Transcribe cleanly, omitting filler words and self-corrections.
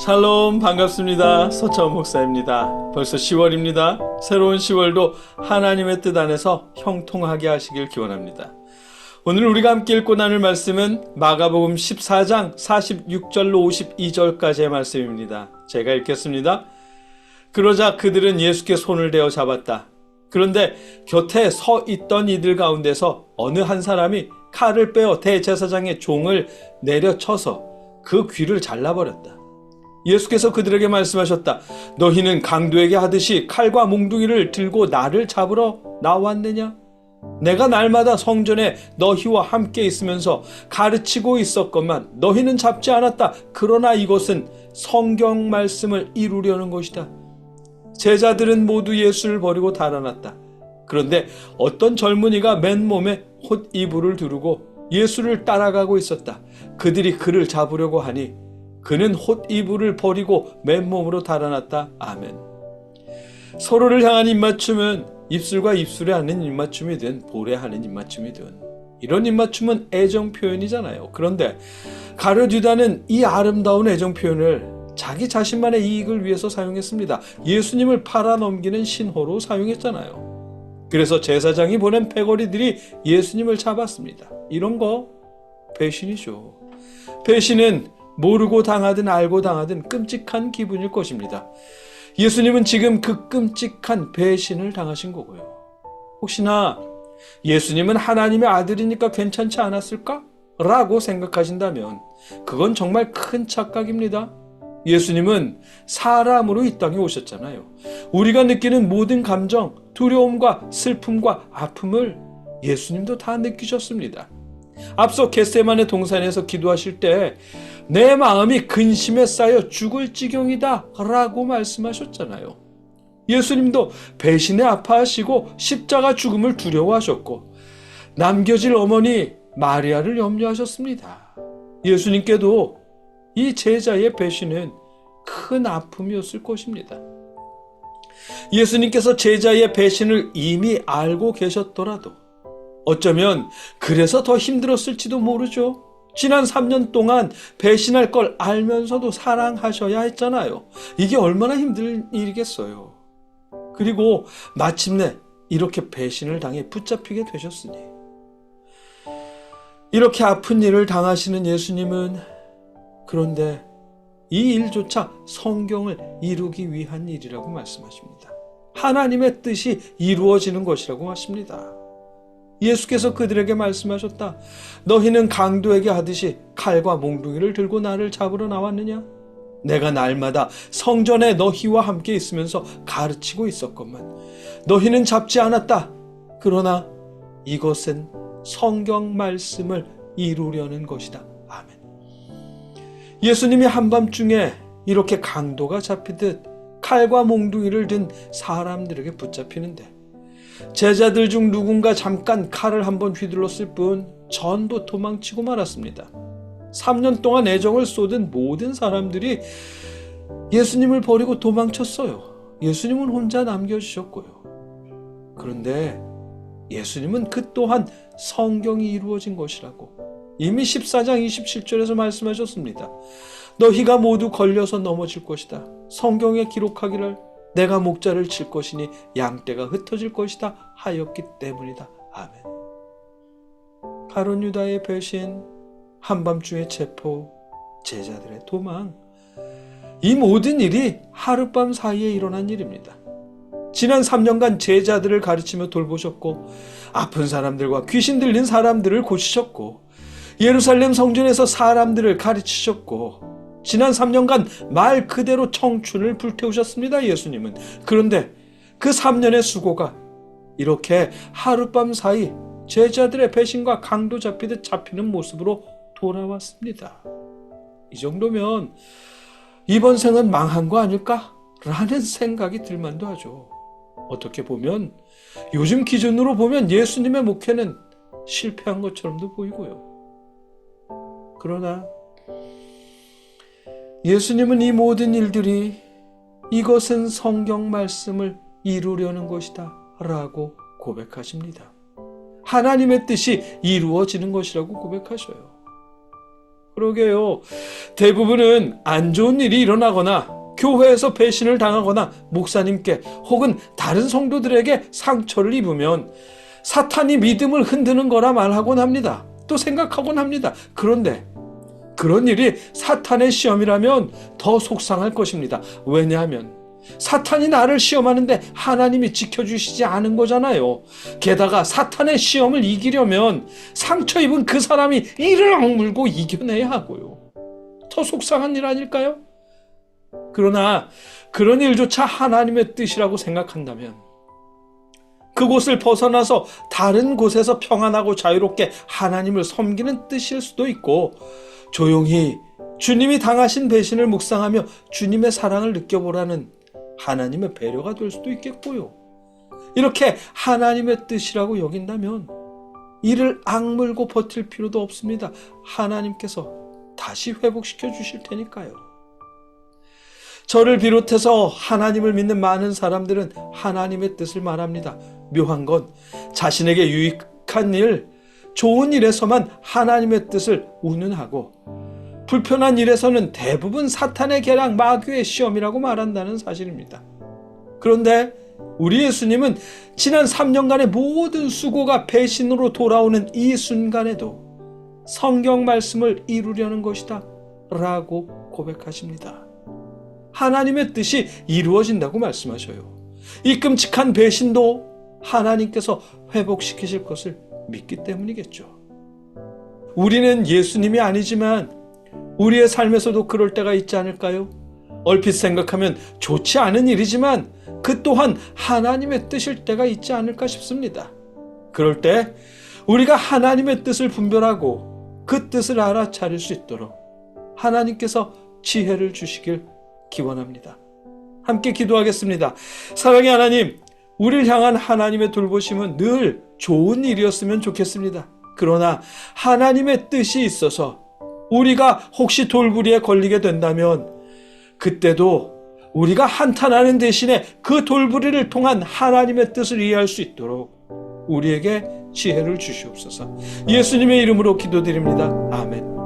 샬롬, 반갑습니다. 서차원 목사입니다. 벌써 10월입니다. 새로운 10월도 하나님의 뜻 안에서 형통하게 하시길 기원합니다. 오늘 우리가 함께 읽고 나눌 말씀은 마가복음 14장 46절로 52절까지의 말씀입니다. 제가 읽겠습니다. 그러자 그들은 예수께 손을 대어 잡았다. 그런데 곁에 서 있던 이들 가운데서 어느 한 사람이 칼을 빼어 대제사장의 종을 내려쳐서 그 귀를 잘라버렸다. 예수께서 그들에게 말씀하셨다. 너희는 강도에게 하듯이 칼과 몽둥이를 들고 나를 잡으러 나왔느냐? 내가 날마다 성전에 너희와 함께 있으면서 가르치고 있었건만 너희는 잡지 않았다. 그러나 이것은 성경 말씀을 이루려는 것이다. 제자들은 모두 예수를 버리고 달아났다. 그런데 어떤 젊은이가 맨몸에 홑 이불을 두르고 예수를 따라가고 있었다. 그들이 그를 잡으려고 하니 그는 홑 이불을 버리고 맨몸으로 달아났다. 아멘. 서로를 향한 입맞춤은 입술과 입술에 하는 입맞춤이든 볼에 하는 입맞춤이든 이런 입맞춤은 애정 표현이잖아요. 그런데 가룟 유다는 이 아름다운 애정 표현을 자기 자신만의 이익을 위해서 사용했습니다. 예수님을 팔아넘기는 신호로 사용했잖아요. 그래서 제사장이 보낸 패거리들이 예수님을 잡았습니다. 이런 거 배신이죠. 배신은 모르고 당하든 알고 당하든 끔찍한 기분일 것입니다. 예수님은 지금 그 끔찍한 배신을 당하신 거고요. 혹시나 예수님은 하나님의 아들이니까 괜찮지 않았을까? 라고 생각하신다면 그건 정말 큰 착각입니다. 예수님은 사람으로 이 땅에 오셨잖아요. 우리가 느끼는 모든 감정, 두려움과 슬픔과 아픔을 예수님도 다 느끼셨습니다. 앞서 겟세마네 동산에서 기도하실 때 내 마음이 근심에 쌓여 죽을 지경이다 라고 말씀하셨잖아요. 예수님도 배신에 아파하시고 십자가 죽음을 두려워하셨고 남겨질 어머니 마리아를 염려하셨습니다. 예수님께도 이 제자의 배신은 큰 아픔이었을 것입니다. 예수님께서 제자의 배신을 이미 알고 계셨더라도 어쩌면 그래서 더 힘들었을지도 모르죠. 지난 3년 동안 배신할 걸 알면서도 사랑하셔야 했잖아요. 이게 얼마나 힘든 일이겠어요. 그리고 마침내 이렇게 배신을 당해 붙잡히게 되셨으니 이렇게 아픈 일을 당하시는 예수님은 그런데 이 일조차 성경을 이루기 위한 일이라고 말씀하십니다. 하나님의 뜻이 이루어지는 것이라고 하십니다. 예수께서 그들에게 말씀하셨다. 너희는 강도에게 하듯이 칼과 몽둥이를 들고 나를 잡으러 나왔느냐? 내가 날마다 성전에 너희와 함께 있으면서 가르치고 있었건만 너희는 잡지 않았다. 그러나 이것은 성경 말씀을 이루려는 것이다. 아멘. 예수님이 한밤중에 이렇게 강도가 잡히듯 칼과 몽둥이를 든 사람들에게 붙잡히는데 제자들 중 누군가 잠깐 칼을 한번 휘둘렀을 뿐 전부 도망치고 말았습니다. 3년 동안 애정을 쏟은 모든 사람들이 예수님을 버리고 도망쳤어요. 예수님은 혼자 남겨주셨고요. 그런데 예수님은 그 또한 성경이 이루어진 것이라고 이미 14장 27절에서 말씀하셨습니다. 너희가 모두 걸려서 넘어질 것이다. 성경에 기록하기를 내가 목자를 칠 것이니 양떼가 흩어질 것이다 하였기 때문이다. 아멘. 가룟 유다의 배신, 한밤중의 체포, 제자들의 도망, 이 모든 일이 하룻밤 사이에 일어난 일입니다. 지난 3년간 제자들을 가르치며 돌보셨고 아픈 사람들과 귀신 들린 사람들을 고치셨고 예루살렘 성전에서 사람들을 가르치셨고 지난 3년간 말 그대로 청춘을 불태우셨습니다. 예수님은. 그런데 그 3년의 수고가 이렇게 하룻밤 사이 제자들의 배신과 강도 잡히듯 잡히는 모습으로 돌아왔습니다. 이 정도면 이번 생은 망한 거 아닐까? 라는 생각이 들만도 하죠. 어떻게 보면 요즘 기준으로 보면 예수님의 목회는 실패한 것처럼도 보이고요. 그러나 예수님은 이 모든 일들이 이것은 성경 말씀을 이루려는 것이다 라고 고백하십니다. 하나님의 뜻이 이루어지는 것이라고 고백하셔요. 그러게요. 대부분은 안 좋은 일이 일어나거나 교회에서 배신을 당하거나 목사님께 혹은 다른 성도들에게 상처를 입으면 사탄이 믿음을 흔드는 거라 말하곤 합니다. 또 생각하곤 합니다. 그런데 그런 일이 사탄의 시험이라면 더 속상할 것입니다. 왜냐하면 사탄이 나를 시험하는데 하나님이 지켜주시지 않은 거잖아요. 게다가 사탄의 시험을 이기려면 상처 입은 그 사람이 이를 악물고 이겨내야 하고요. 더 속상한 일 아닐까요? 그러나 그런 일조차 하나님의 뜻이라고 생각한다면 그곳을 벗어나서 다른 곳에서 평안하고 자유롭게 하나님을 섬기는 뜻일 수도 있고, 조용히 주님이 당하신 배신을 묵상하며 주님의 사랑을 느껴보라는 하나님의 배려가 될 수도 있겠고요. 이렇게 하나님의 뜻이라고 여긴다면 이를 악물고 버틸 필요도 없습니다. 하나님께서 다시 회복시켜 주실 테니까요. 저를 비롯해서 하나님을 믿는 많은 사람들은 하나님의 뜻을 말합니다. 묘한 건 자신에게 유익한 일, 좋은 일에서만 하나님의 뜻을 운운하고 불편한 일에서는 대부분 사탄의 계략, 마귀의 시험이라고 말한다는 사실입니다. 그런데 우리 예수님은 지난 3년간의 모든 수고가 배신으로 돌아오는 이 순간에도 성경 말씀을 이루려는 것이다 라고 고백하십니다. 하나님의 뜻이 이루어진다고 말씀하셔요. 이 끔찍한 배신도 하나님께서 회복시키실 것을 믿기 때문이겠죠. 우리는 예수님이 아니지만 우리의 삶에서도 그럴 때가 있지 않을까요? 얼핏 생각하면 좋지 않은 일이지만 그 또한 하나님의 뜻일 때가 있지 않을까 싶습니다. 그럴 때 우리가 하나님의 뜻을 분별하고 그 뜻을 알아차릴 수 있도록 하나님께서 지혜를 주시길 기원합니다. 함께 기도하겠습니다. 사랑의 하나님, 우리를 향한 하나님의 돌보심은 늘 좋은 일이었으면 좋겠습니다. 그러나 하나님의 뜻이 있어서 우리가 혹시 돌부리에 걸리게 된다면 그때도 우리가 한탄하는 대신에 그 돌부리를 통한 하나님의 뜻을 이해할 수 있도록 우리에게 지혜를 주시옵소서. 예수님의 이름으로 기도드립니다. 아멘.